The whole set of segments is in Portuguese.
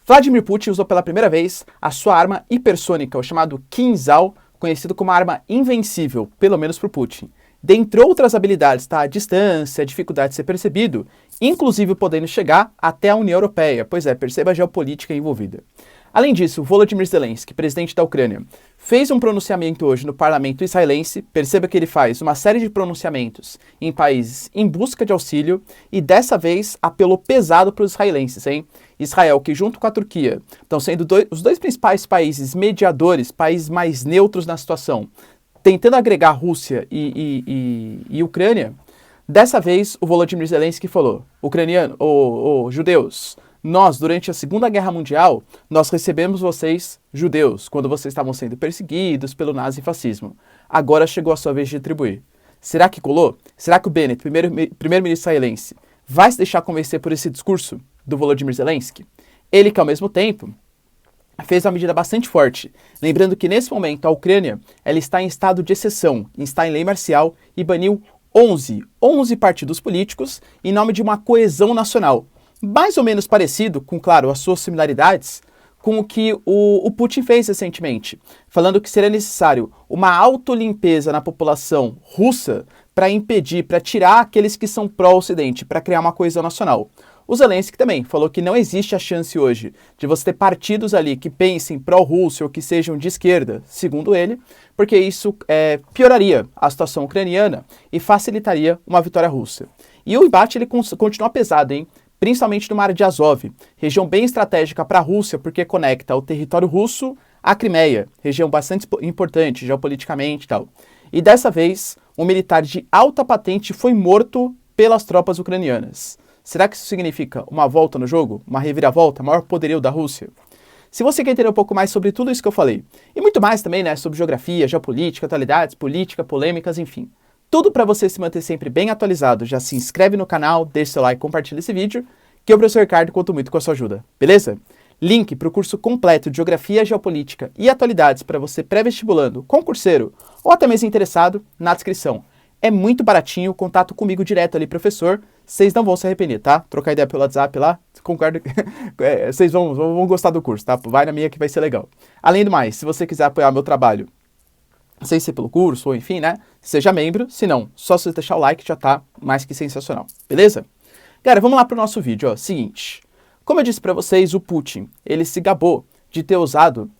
Vladimir Putin usou pela primeira vez a sua arma hipersônica, o chamado Kinzhal, conhecido como uma arma invencível, pelo menos para o Putin. Dentre outras habilidades, tá? A distância, a dificuldade de ser percebido, inclusive podendo chegar até a União Europeia. Pois é, perceba a geopolítica envolvida. Além disso, Volodymyr Zelensky, presidente da Ucrânia, fez um pronunciamento hoje no parlamento israelense. Perceba que ele faz uma série de pronunciamentos em países em busca de auxílio e dessa vez apelou pesado para os israelenses, hein? Israel, que junto com a Turquia estão sendo os dois principais países mediadores, países mais neutros na situação, tentando agregar Rússia e Ucrânia. Dessa vez, o Volodymyr Zelensky falou: judeus, nós, durante a Segunda Guerra Mundial, nós recebemos vocês, judeus, quando vocês estavam sendo perseguidos pelo nazifascismo. Agora chegou a sua vez de retribuir. Será que colou? Será que o Bennett, primeiro-ministro israelense, vai se deixar convencer por esse discurso do Volodymyr Zelensky? Ele que, ao mesmo tempo, fez uma medida bastante forte. Lembrando que, nesse momento, a Ucrânia ela está em estado de exceção, está em lei marcial e baniu 11 partidos políticos em nome de uma coesão nacional. Mais ou menos parecido com, claro, as suas similaridades com o que o Putin fez recentemente, falando que seria necessário uma autolimpeza na população russa para impedir, para tirar aqueles que são pró-Ocidente, para criar uma coesão nacional. O Zelensky também falou que não existe a chance hoje de você ter partidos ali que pensem pró-Rússia ou que sejam de esquerda, segundo ele, porque isso pioraria a situação ucraniana e facilitaria uma vitória russa. E o embate ele continua pesado, hein? Principalmente no Mar de Azov, região bem estratégica para a Rússia, porque conecta o território russo à Crimeia, região bastante importante geopoliticamente e tal. E dessa vez, um militar de alta patente foi morto pelas tropas ucranianas. Será que isso significa uma volta no jogo? Uma reviravolta? Maior poderio da Rússia? Se você quer entender um pouco mais sobre tudo isso que eu falei, e muito mais também, né, sobre geografia, geopolítica, atualidades, política, polêmicas, enfim, tudo para você se manter sempre bem atualizado, já se inscreve no canal, deixa seu like e compartilha esse vídeo, que eu, professor Ricardo, conto muito com a sua ajuda, beleza? Link para o curso completo de Geografia, Geopolítica e Atualidades para você pré-vestibulando, concurseiro ou até mesmo interessado, na descrição. É muito baratinho, contato comigo direto ali, professor, vocês não vão se arrepender, tá? Trocar ideia pelo WhatsApp lá, concordo, vocês vão gostar do curso, tá? Vai na minha que vai ser legal. Além do mais, se você quiser apoiar meu trabalho, sem ser pelo curso, ou enfim, né? Seja membro, se não, só se você deixar o like já tá mais que sensacional, beleza? Galera, vamos lá pro nosso vídeo, ó. Seguinte, como eu disse pra vocês, o Putin, ele se gabou de ter usado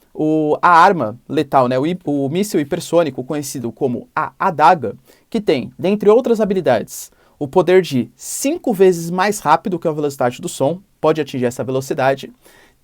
a arma letal, né? O míssil hipersônico, conhecido como a Adaga, que tem, dentre outras habilidades, o poder de 5 vezes mais rápido que a velocidade do som, pode atingir essa velocidade,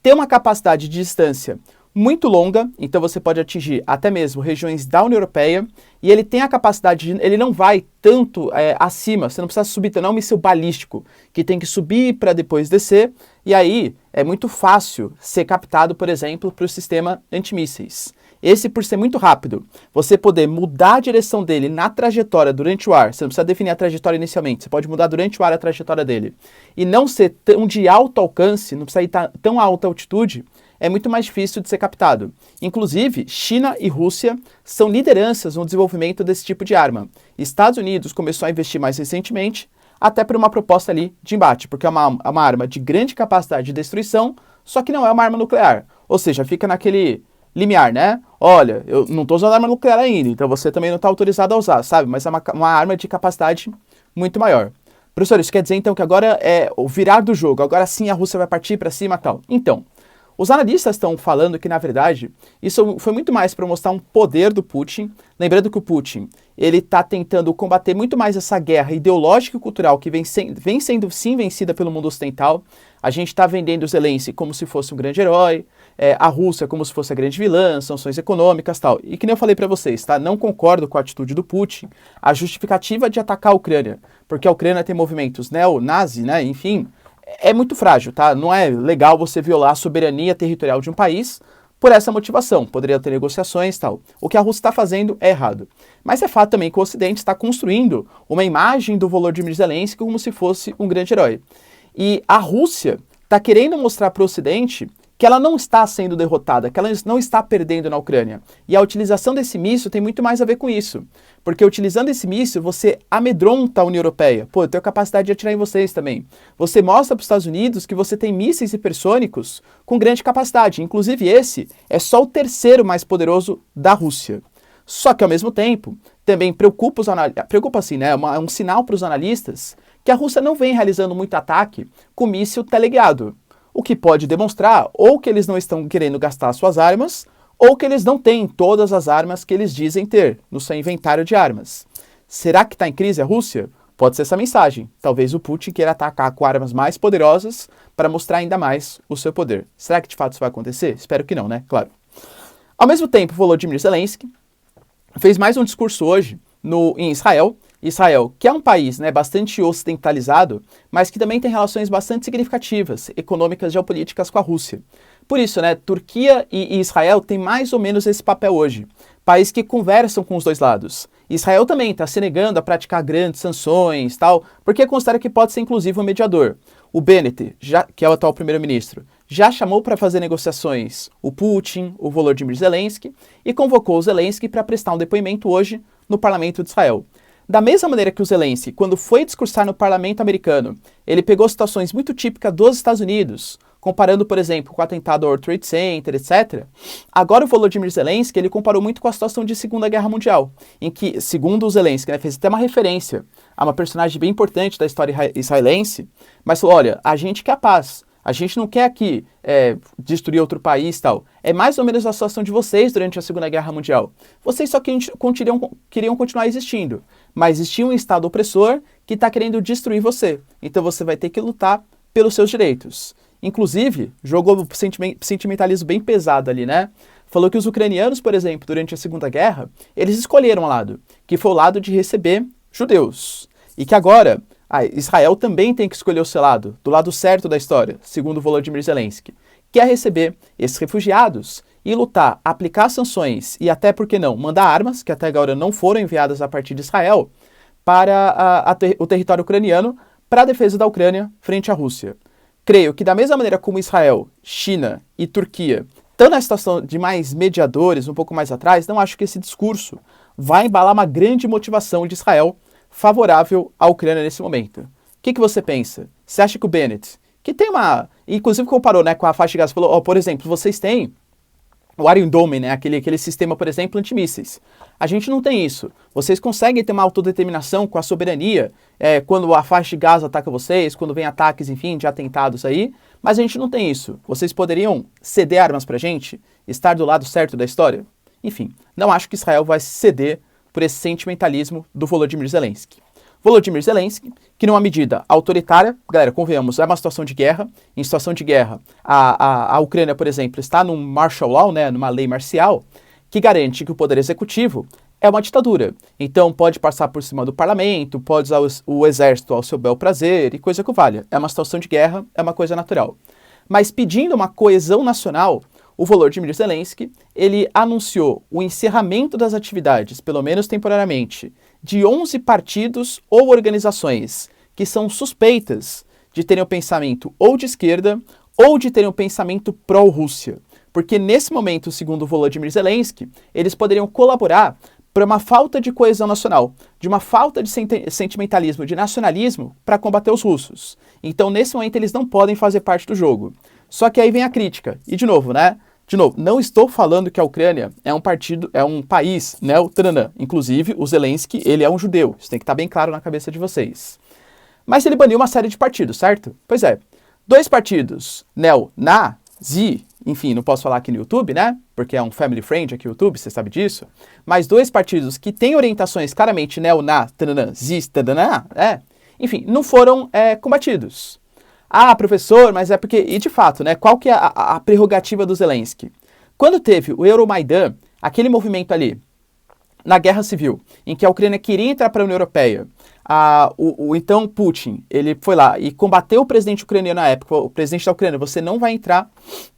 tem uma capacidade de distância muito longa, então você pode atingir até mesmo regiões da União Europeia, e ele tem a capacidade ele não vai tanto acima, você não precisa subir, não é um míssil balístico, que tem que subir para depois descer, e aí é muito fácil ser captado, por exemplo, para o sistema antimísseis. Esse, por ser muito rápido, você poder mudar a direção dele na trajetória durante o ar, você não precisa definir a trajetória inicialmente, você pode mudar durante o ar a trajetória dele, e não ser tão de alto alcance, não precisa ir tão a alta altitude, é muito mais difícil de ser captado. Inclusive, China e Rússia são lideranças no desenvolvimento desse tipo de arma. Estados Unidos começou a investir mais recentemente, até por uma proposta ali de embate, porque é uma arma de grande capacidade de destruição, só que não é uma arma nuclear. Ou seja, fica naquele limiar, né? Olha, eu não estou usando arma nuclear ainda, então você também não está autorizado a usar, sabe? Mas é uma arma de capacidade muito maior. Professor, isso quer dizer então que agora é o virar do jogo, agora sim a Rússia vai partir para cima e tal. Então, os analistas estão falando que, na verdade, isso foi muito mais para mostrar um poder do Putin. Lembrando que o Putin ele está tentando combater muito mais essa guerra ideológica e cultural que vem sendo sim vencida pelo mundo ocidental. A gente está vendendo o Zelensky como se fosse um grande herói, a Rússia como se fosse a grande vilã, sanções econômicas e tal. E que nem eu falei para vocês, tá? Não concordo com a atitude do Putin, a justificativa de atacar a Ucrânia, porque a Ucrânia tem movimentos neo-nazi, né? Enfim, é muito frágil, tá? Não é legal você violar a soberania territorial de um país por essa motivação. Poderia ter negociações e tal. O que a Rússia está fazendo é errado. Mas é fato também que o Ocidente está construindo uma imagem do Volodymyr Zelensky como se fosse um grande herói. E a Rússia está querendo mostrar para o Ocidente que ela não está sendo derrotada, que ela não está perdendo na Ucrânia. E a utilização desse míssil tem muito mais a ver com isso. Porque utilizando esse míssil, você amedronta a União Europeia. Pô, eu tenho capacidade de atirar em vocês também. Você mostra para os Estados Unidos que você tem mísseis hipersônicos com grande capacidade. Inclusive esse é só o terceiro mais poderoso da Rússia. Só que ao mesmo tempo, também preocupa assim, né? É um sinal para os analistas que a Rússia não vem realizando muito ataque com míssil teleguiado. O que pode demonstrar ou que eles não estão querendo gastar suas armas, ou que eles não têm todas as armas que eles dizem ter no seu inventário de armas. Será que está em crise a Rússia? Pode ser essa mensagem. Talvez o Putin queira atacar com armas mais poderosas para mostrar ainda mais o seu poder. Será que de fato isso vai acontecer? Espero que não, né? Claro. Ao mesmo tempo, Volodymyr Zelensky fez mais um discurso hoje em Israel. Israel, que é um país, né, bastante ocidentalizado, mas que também tem relações bastante significativas, econômicas e geopolíticas com a Rússia. Por isso, né, Turquia e Israel têm mais ou menos esse papel hoje. Países que conversam com os dois lados. Israel também está se negando a praticar grandes sanções, tal, porque considera que pode ser inclusive um mediador. O Bennett, que é o atual primeiro-ministro, já chamou para fazer negociações o Putin, o Volodymyr Zelensky, e convocou o Zelensky para prestar um depoimento hoje no parlamento de Israel. Da mesma maneira que o Zelensky, quando foi discursar no parlamento americano, ele pegou situações muito típicas dos Estados Unidos, comparando, por exemplo, com o atentado ao World Trade Center, etc. Agora o Volodymyr Zelensky, ele comparou muito com a situação de Segunda Guerra Mundial, em que, segundo o Zelensky, né, fez até uma referência a uma personagem bem importante da história israelense, mas falou, olha, a gente quer a paz. A gente não quer aqui destruir outro país e tal. É mais ou menos a situação de vocês durante a Segunda Guerra Mundial. Vocês só queriam continuar existindo. Mas existia um Estado opressor que está querendo destruir você. Então você vai ter que lutar pelos seus direitos. Inclusive, jogou um sentimentalismo bem pesado ali, né? Falou que os ucranianos, por exemplo, durante a Segunda Guerra, eles escolheram um lado, que foi o lado de receber judeus. E que agora Israel também tem que escolher o seu lado, do lado certo da história, segundo Volodymyr Zelensky, que é receber esses refugiados e lutar, aplicar sanções e até, por que não, mandar armas, que até agora não foram enviadas a partir de Israel, para o território ucraniano, para a defesa da Ucrânia frente à Rússia. Creio que da mesma maneira como Israel, China e Turquia estão na situação de mais mediadores, um pouco mais atrás, não acho que esse discurso vai embalar uma grande motivação de Israel favorável à Ucrânia nesse momento. O que você pensa? Você acha que o Bennett, que tem inclusive comparou, né, com a faixa de Gaza, falou, por exemplo, vocês têm o Iron Dome, né, aquele sistema, por exemplo, antimísseis. A gente não tem isso. Vocês conseguem ter uma autodeterminação com a soberania quando a faixa de Gaza ataca vocês, quando vem ataques, enfim, de atentados aí, mas a gente não tem isso. Vocês poderiam ceder armas pra gente? Estar do lado certo da história? Enfim, não acho que Israel vai ceder por esse sentimentalismo do Volodymyr Zelensky. Volodymyr Zelensky, que numa medida autoritária, galera, convenhamos, é uma situação de guerra. Em situação de guerra, a Ucrânia, por exemplo, está num martial law, né, numa lei marcial, que garante que o poder executivo é uma ditadura. Então pode passar por cima do parlamento, pode usar o exército ao seu bel prazer e coisa que valha. É uma situação de guerra, é uma coisa natural. Mas pedindo uma coesão nacional, o Volodymyr Zelensky, ele anunciou o encerramento das atividades, pelo menos temporariamente, de 11 partidos ou organizações que são suspeitas de terem um pensamento ou de esquerda ou de terem um pensamento pró-Rússia. Porque nesse momento, segundo o Volodymyr Zelensky, eles poderiam colaborar para uma falta de coesão nacional, de uma falta de sentimentalismo, de nacionalismo para combater os russos. Então, nesse momento, eles não podem fazer parte do jogo. Só que aí vem a crítica. E de novo, né? De novo, não estou falando que a Ucrânia é um país, né, o Tranã. Inclusive, o Zelensky, ele é um judeu. Isso tem que estar bem claro na cabeça de vocês. Mas ele baniu uma série de partidos, certo? Pois é. 2 partidos, neo-nazi, enfim, não posso falar aqui no YouTube, né? Porque é um family friend aqui no YouTube, você sabe disso. Mas 2 partidos que têm orientações claramente neo-nazis, enfim, não foram combatidos. Ah, professor, mas é porque... E de fato, né? Qual que é a prerrogativa do Zelensky? Quando teve o Euromaidan, aquele movimento ali, na Guerra Civil, em que a Ucrânia queria entrar para a União Europeia, o então Putin, ele foi lá e combateu o presidente ucraniano na época, o presidente da Ucrânia, você não vai entrar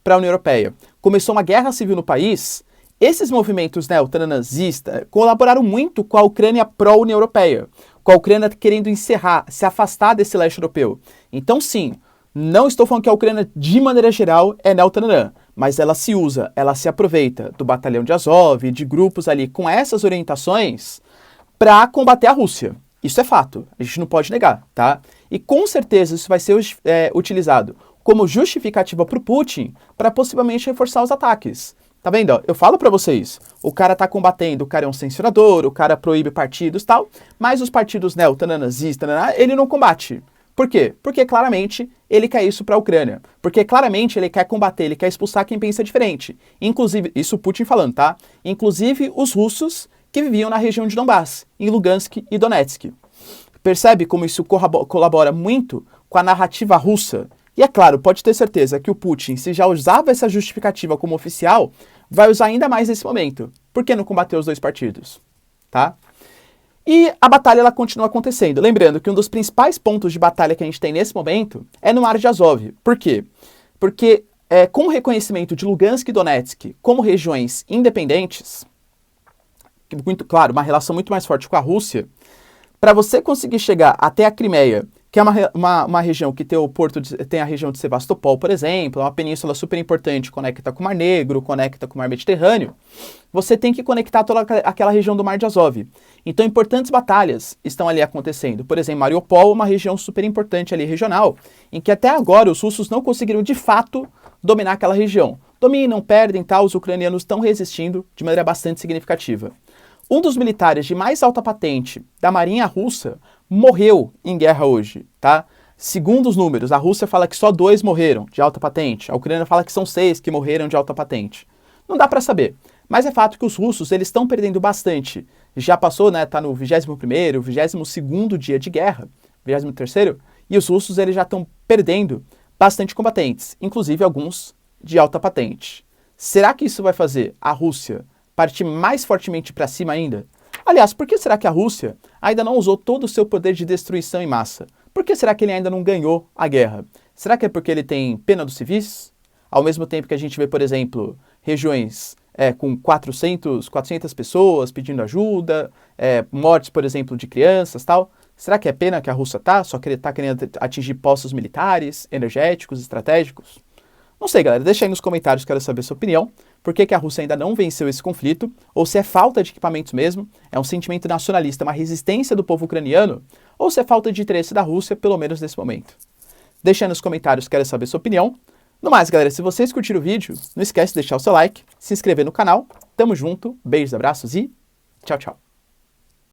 para a União Europeia. Começou uma guerra civil no país, esses movimentos neonazistas colaboraram muito com a Ucrânia pró-União Europeia, com a Ucrânia querendo se afastar desse leste europeu. Então, sim, Não estou falando que a Ucrânia, de maneira geral, é neotananã, mas ela se usa, ela se aproveita do batalhão de Azov, de grupos ali com essas orientações para combater a Rússia. Isso é fato, a gente não pode negar, tá? E com certeza isso vai ser utilizado como justificativa para o Putin para possivelmente reforçar os ataques. Tá vendo? Ó, eu falo para vocês, o cara tá combatendo, o cara é um censurador, o cara proíbe partidos e tal, mas os partidos neotananazistas, ele não combate. Por quê? Porque claramente ele quer isso para a Ucrânia. Porque claramente ele quer combater, ele quer expulsar quem pensa diferente. Inclusive, isso Putin falando, tá? Inclusive os russos que viviam na região de Donbass, em Lugansk e Donetsk. Percebe como isso colabora muito com a narrativa russa? E é claro, pode ter certeza que o Putin, se já usava essa justificativa como oficial, vai usar ainda mais nesse momento. Por que não combater os dois partidos? Tá? E a batalha ela continua acontecendo. Lembrando que um dos principais pontos de batalha que a gente tem nesse momento é no Mar de Azov. Por quê? Porque com o reconhecimento de Lugansk e Donetsk como regiões independentes, muito claro, uma relação muito mais forte com a Rússia, para você conseguir chegar até a Crimeia, que é uma região que tem o porto, tem a região de Sevastopol, por exemplo, é uma península super importante, conecta com o Mar Negro, conecta com o Mar Mediterrâneo, você tem que conectar toda aquela região do Mar de Azov. Então, importantes batalhas estão ali acontecendo. Por exemplo, Mariupol é uma região super importante ali, regional, em que até agora os russos não conseguiram, de fato, dominar aquela região. Dominam, perdem, tal, os ucranianos estão resistindo de maneira bastante significativa. Um dos militares de mais alta patente da Marinha Russa morreu em guerra hoje, tá? Segundo os números, a Rússia fala que só 2 morreram de alta patente, a Ucrânia fala que são 6 que morreram de alta patente. Não dá para saber, mas é fato que os russos eles estão perdendo bastante. Já passou, né, tá no 21º, 22º dia de guerra, 23º, e os russos eles já estão perdendo bastante combatentes, inclusive alguns de alta patente. Será que isso vai fazer a Rússia partir mais fortemente para cima ainda? Aliás, por que será que a Rússia ainda não usou todo o seu poder de destruição em massa? Por que será que ele ainda não ganhou a guerra? Será que é porque ele tem pena dos civis? Ao mesmo tempo que a gente vê, por exemplo, regiões com 400 pessoas pedindo ajuda, mortes, por exemplo, de crianças, tal. Será que é pena que a Rússia só está querendo atingir postos militares, energéticos, estratégicos? Não sei, galera, deixa aí nos comentários, quero saber a sua opinião. Por que a Rússia ainda não venceu esse conflito? Ou se é falta de equipamentos mesmo, é um sentimento nacionalista, uma resistência do povo ucraniano? Ou se é falta de interesse da Rússia, pelo menos nesse momento? Deixa aí nos comentários, quero saber a sua opinião. No mais, galera, se vocês curtiram o vídeo, não esquece de deixar o seu like, se inscrever no canal. Tamo junto, beijos, abraços e tchau, tchau.